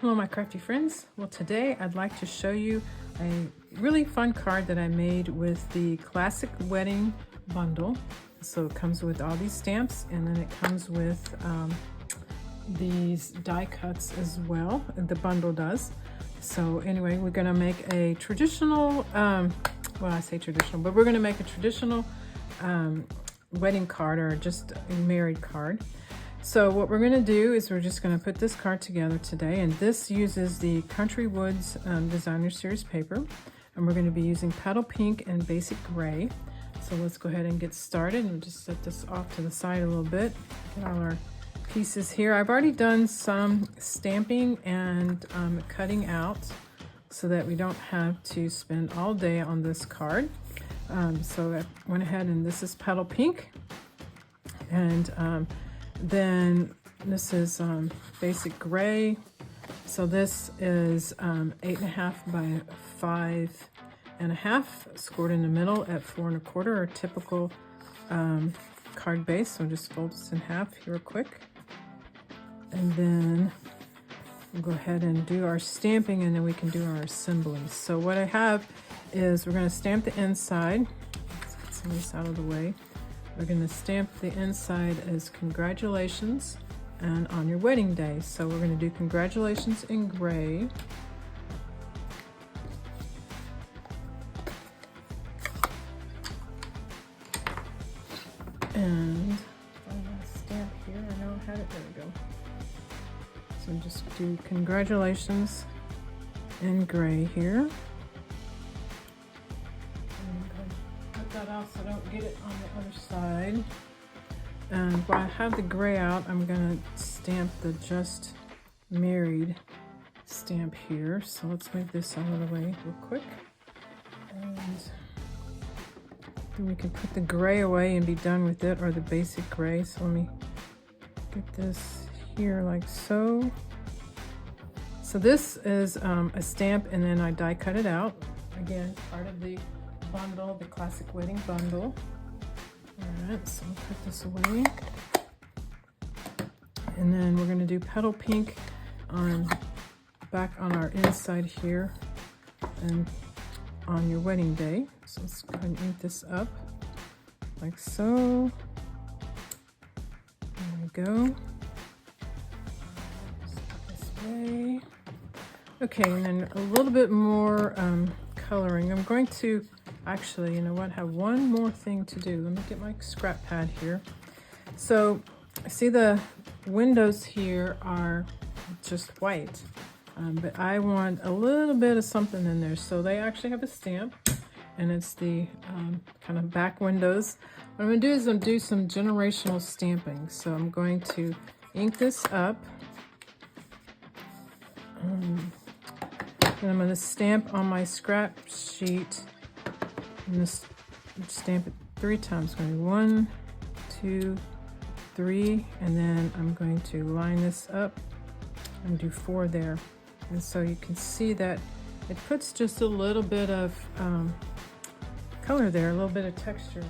Hello my crafty friends. Well, today I'd like to show you a really fun card that I made with the classic wedding bundle. So it comes with all these stamps, and then it comes with these die cuts as well. The bundle does. So anyway, we're gonna make a traditional, well, I say traditional, but we're gonna make a traditional wedding card, or just a married card. So what we're going to do is we're just going to put this card together today, and this uses the Country Woods Designer Series paper, and we're going to be using Petal Pink and Basic Gray. So let's go ahead and get started, and just set this off to the side a little bit. Get all our pieces here. I've already done some stamping and cutting out so that we don't have to spend all day on this card. So I went ahead, and this is Petal Pink, and then this is Basic Gray. So this is 8.5 by 5.5, scored in the middle at 4 1/4, or typical card base. So just fold this in half here quick, and then we'll go ahead and do our stamping, and then we can do our assembly. So what I have is we're going to stamp the inside. Let's get some of this out of the way. We're going to stamp the inside as congratulations and on your wedding day. So we're going to do congratulations in gray. And I'm going to stamp here. I know I had it. There we go. So just do congratulations in gray here. That out so I don't get it on the other side. And while I have the gray out, I'm gonna stamp the Just Married stamp here. So let's move this out of the way real quick, and then we can put the gray away and be done with it, or the basic gray. So let me get this here like so. So this is a stamp, and then I die cut it out. Again, part of the bundle, the classic wedding bundle. All right, so I'll put this away, and then we're going to do Petal Pink on back on our inside here and on your wedding day. So let's go ahead and ink this up like so. There we go. This way. Okay, and then a little bit more coloring. I'm going to actually, you know what, have one more thing to do. Let me get my scrap pad here. So see, the windows here are just white, but I want a little bit of something in there. So they actually have a stamp, and it's the kind of back windows. What I'm going to do is I'm do some generational stamping. So I'm going to ink this up, and I'm going to stamp on my scrap sheet. I'm going to stamp it 3 times. Going to be 1, 2, 3, and then I'm going to line this up and do 4 there. And so you can see that it puts just a little bit of color there, a little bit of texture,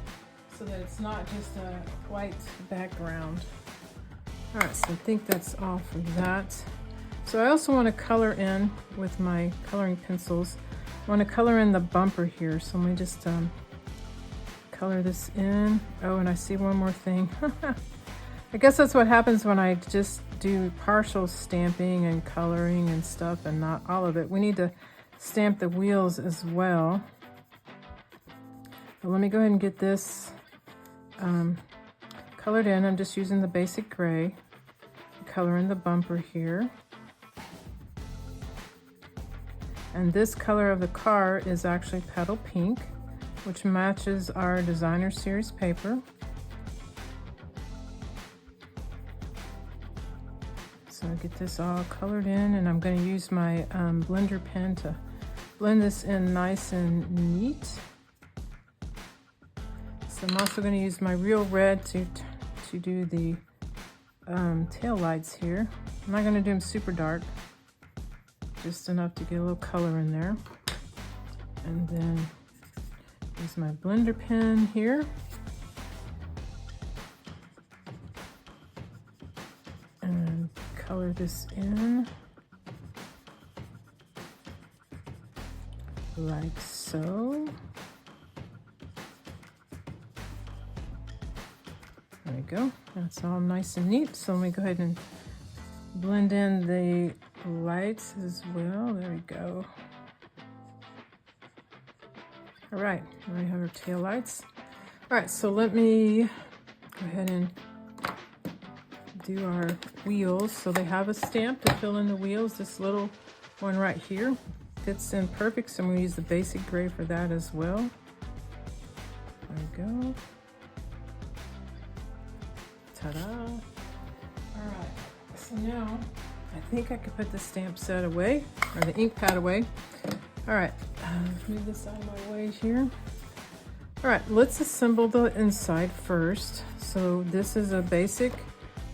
so that it's not just a white background. All right, so I think that's all for that. So I also want to color in with my coloring pencils. I want to color in the bumper here, so let me just color this in. Oh, and I see one more thing. I guess that's what happens when I just do partial stamping and coloring and stuff, and not all of it. We need to stamp the wheels as well. But let me go ahead and get this colored in. I'm just using the basic gray to color in the bumper here. And this color of the car is actually Petal Pink, which matches our Designer Series paper. So I get this all colored in, and I'm going to use my blender pen to blend this in nice and neat. So I'm also going to use my Real Red to do the tail lights here. I'm not going to do them super dark, just enough to get a little color in there. And then use my blender pen here. And color this in. like so. There we go. That's all nice and neat. So let me go ahead and blend in the lights as well. There we go. All right, we have our tail lights. All right, so let me go ahead and do our wheels. So they have a stamp to fill in the wheels. This little one right here fits in perfect, so I'm going to use the basic gray for that as well. There we go. Ta-da! All right, so now I think I could put the stamp set away, or the ink pad away. All right, move this out of my way here. All right, let's assemble the inside first. So this is a basic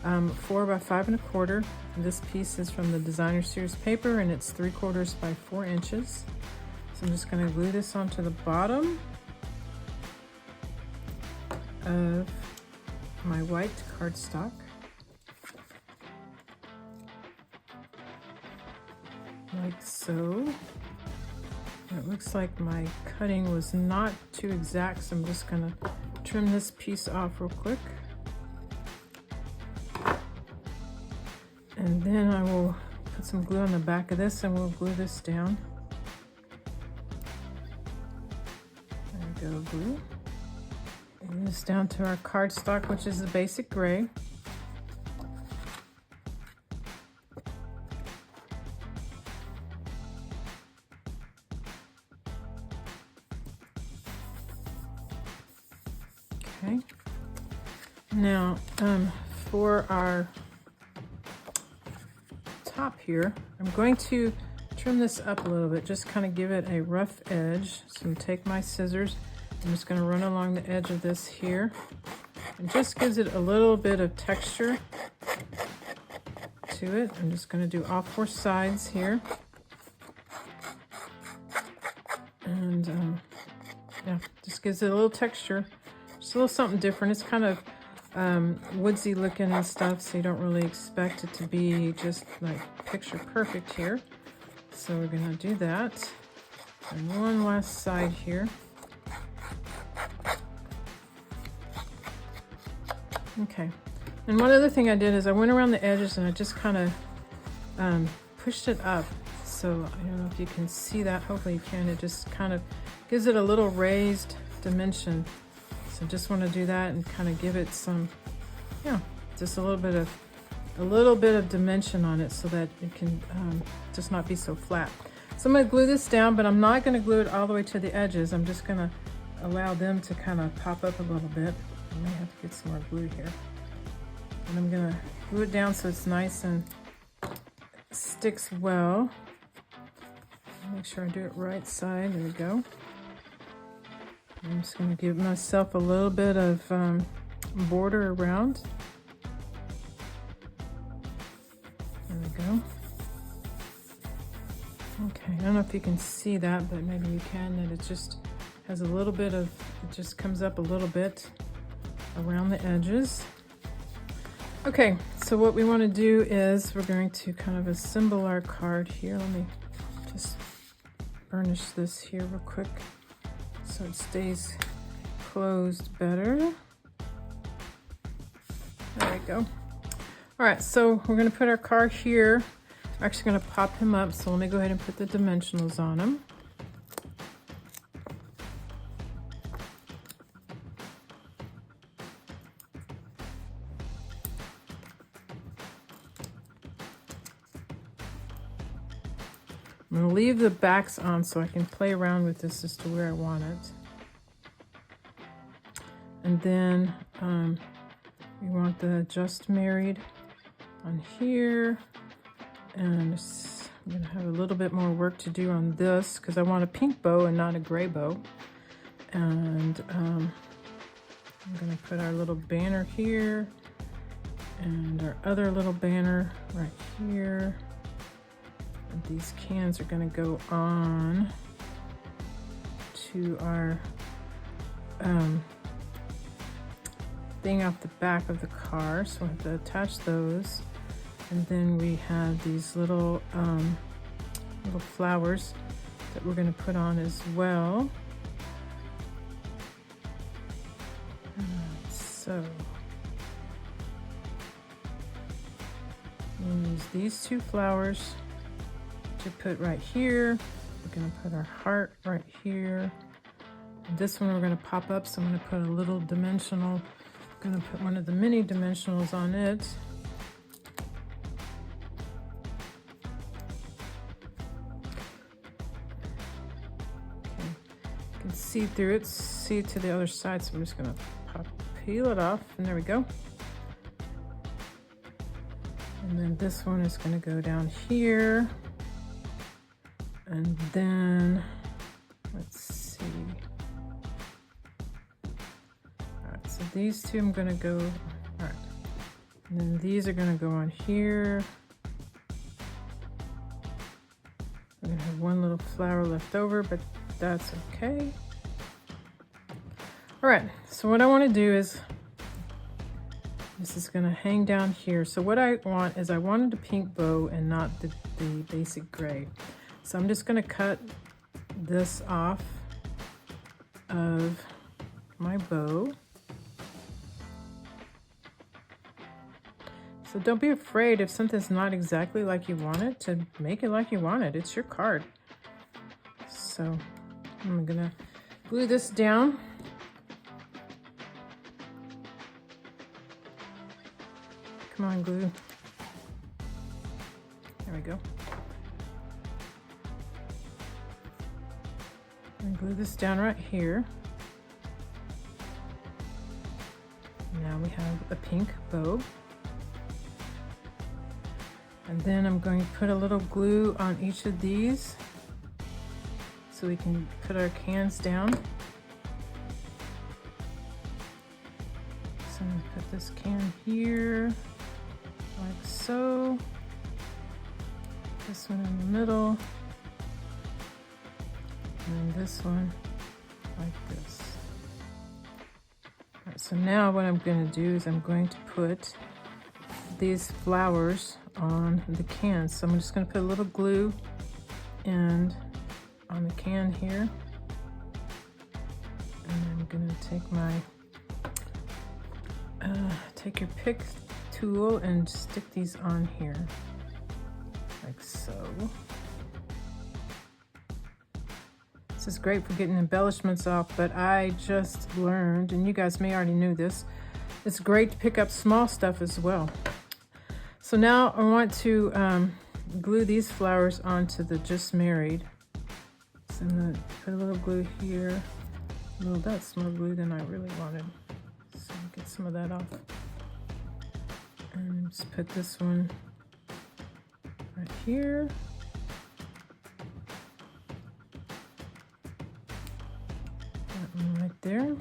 4 by 5 1/4. This piece is from the Designer Series paper, and it's 3/4 by 4 inches. So I'm just going to glue this onto the bottom of my white cardstock. Like so. It looks like my cutting was not too exact, so I'm just going to trim this piece off real quick. And then I will put some glue on the back of this and we'll glue this down. There we go, glue. And this down to our cardstock, which is the basic gray. Okay. Now, for our top here, I'm going to trim this up a little bit, just kind of give it a rough edge. So I'm going to take my scissors, I'm just going to run along the edge of this here. It just gives it a little bit of texture to it. I'm just going to do all 4 sides here. And yeah, just gives it a little texture. Just a little something different. It's kind of woodsy looking and stuff, so you don't really expect it to be just like picture perfect here. So we're gonna do that. And one last side here. Okay. And one other thing I did is I went around the edges and I just kind of pushed it up. So I don't know if you can see that. Hopefully you can. It just kind of gives it a little raised dimension. So just want to do that and kind of give it some, yeah, just a little bit of dimension on it so that it can just not be so flat. So I'm going to glue this down, but I'm not going to glue it all the way to the edges. I'm just going to allow them to kind of pop up a little bit. I may have to get some more glue here. And I'm going to glue it down so it's nice and sticks well. Make sure I do it right side. There we go. I'm just going to give myself a little bit of border around. There we go. Okay, I don't know if you can see that, but maybe you can, that it just has a little bit of, it just comes up a little bit around the edges. Okay, so what we want to do is we're going to kind of assemble our card here. Let me just burnish this here real quick so it stays closed better. There we go. All right, so we're going to put our card here. I'm actually going to pop him up, so let me go ahead and put the dimensionals on him. I'm going to leave the backs on so I can play around with this as to where I want it. And then we want the Just Married on here. And I'm going to have a little bit more work to do on this because I want a pink bow and not a gray bow. And I'm going to put our little banner here and our other little banner right here. These cans are going to go on to our thing off the back of the car, so I have to attach those. And then we have these little flowers that we're going to put on as well. So we're going to use these two flowers to put right here. We're going to put our heart right here. This one we're going to pop up, so I'm going to put a little dimensional. I'm going to put one of the mini dimensionals on it. Okay. You can see through it, see to the other side, so I'm just going to peel it off, and there we go. And then this one is going to go down here. And then, let's see. All right, so these two I'm going to go, all right. And then these are going to go on here. I'm going to have one little flower left over, but that's okay. All right, so what I want to do is, this is going to hang down here. So what I want is I wanted a pink bow and not the basic gray. So I'm just going to cut this off of my bow. So don't be afraid if something's not exactly like you want it to make it like you want it. It's your card. So I'm going to glue this down. Come on, glue. There we go. And glue this down right here. Now we have a pink bow. And then I'm going to put a little glue on each of these so we can put our cans down. So I'm going to put this can here, like so. This one in the middle. And this one like this. All right, so now what I'm going to do is I'm going to put these flowers on the can. So I'm just going to put a little glue and on the can here. And I'm going to take my, take your pick tool and stick these on here, like so. This is great for getting embellishments off, but I just learned, and you guys may already knew this, it's great to pick up small stuff as well. So now I want to glue these flowers onto the Just Married. So I'm going to put a little glue here. Well, that's more glue than I really wanted. So get some of that off. And just put this one right here. That one right there. And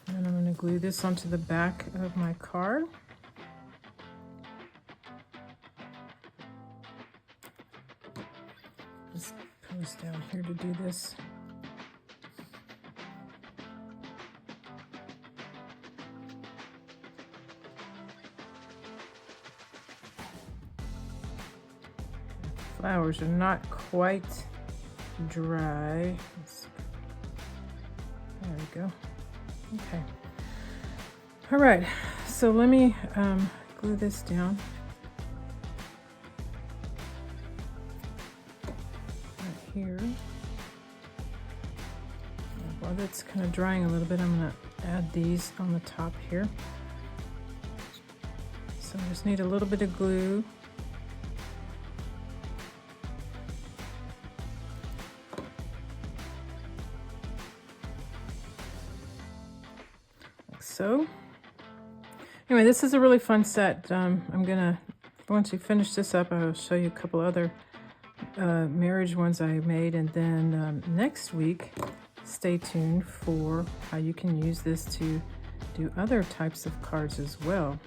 then I'm going to glue this onto the back of my card. Just put this down here to do this. Flowers are not quite dry. There we go. Okay. All right, so let me glue this down. Right here. While that's kind of drying a little bit, I'm gonna add these on the top here. So I just need a little bit of glue. So anyway, this is a really fun set. I'm gonna, once we finish this up, I'll show you a couple other marriage ones I made, and then next week stay tuned for how you can use this to do other types of cards as well.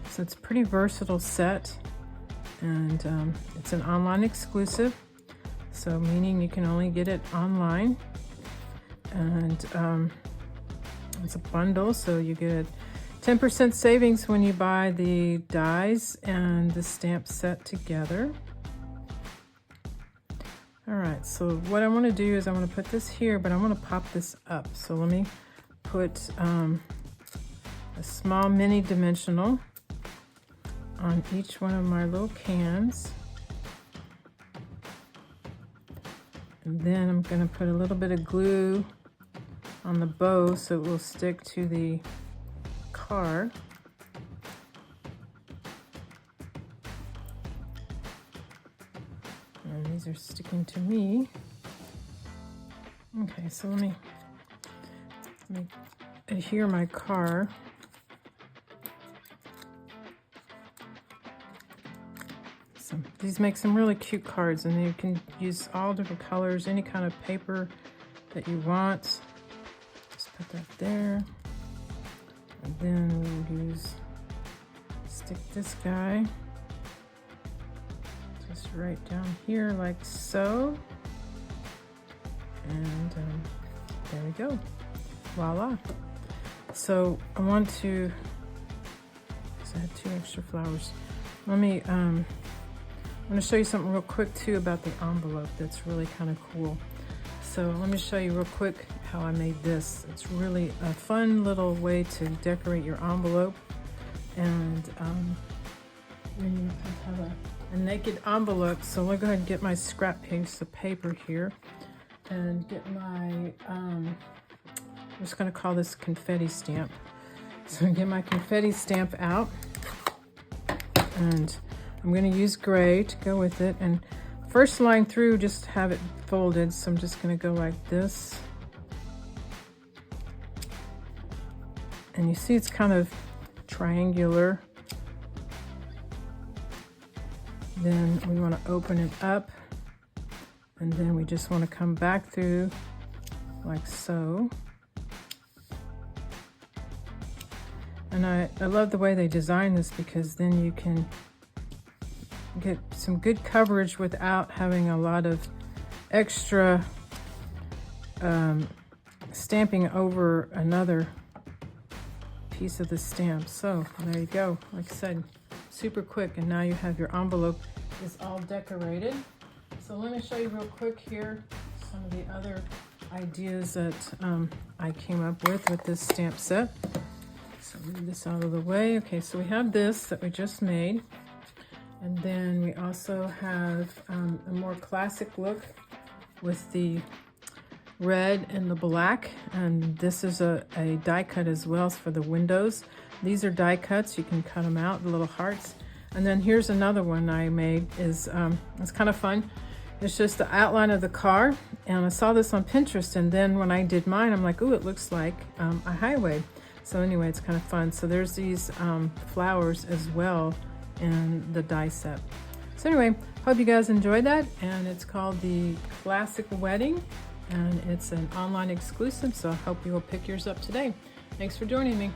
So it's a pretty versatile set, and it's an online exclusive, so meaning you can only get it online. And it's a bundle, so you get 10% savings when you buy the dies and the stamp set together. All right, so what I want to do is I want to put this here, but I want to pop this up. So let me put a small mini dimensional on each one of my little cans. And then I'm going to put a little bit of glue on the bow so it will stick to the card. And these are sticking to me. Okay, so let me adhere my card. So these make some really cute cards, and you can use all different colors, any kind of paper that you want. Just put that there. And then we'll stick this guy just right down here like so. And there we go. Voila. So I want to, I had 2 extra flowers. Let me, I'm going to show you something real quick too about the envelope that's really kind of cool. So let me show you real quick how I made this. It's really a fun little way to decorate your envelope. And when you have a naked envelope, so let me go ahead and get my scrap piece of paper here and get my, I'm just going to call this confetti stamp. So get my confetti stamp out, and I'm going to use gray to go with it. And first line through, just have it folded. So I'm just going to go like this. And you see it's kind of triangular. Then we want to open it up. And then we just want to come back through like so. And I love the way they design this, because then you can get some good coverage without having a lot of extra stamping over another piece of the stamp. So there you go. Like I said, super quick, and now you have your envelope is all decorated. So let me show you real quick here some of the other ideas that I came up with this stamp set. So move this out of the way. Okay, so we have this that we just made. And then we also have a more classic look with the red and the black. And this is a die cut as well for the windows. These are die cuts. You can cut them out, the little hearts. And then here's another one I made. It's kind of fun. It's just the outline of the car. And I saw this on Pinterest. And then when I did mine, I'm like, ooh, it looks like a highway. So anyway, it's kind of fun. So there's these flowers as well in the die set. So anyway, hope you guys enjoyed that. And it's called the Classic Wedding. And it's an online exclusive. So I hope you will pick yours up today. Thanks for joining me.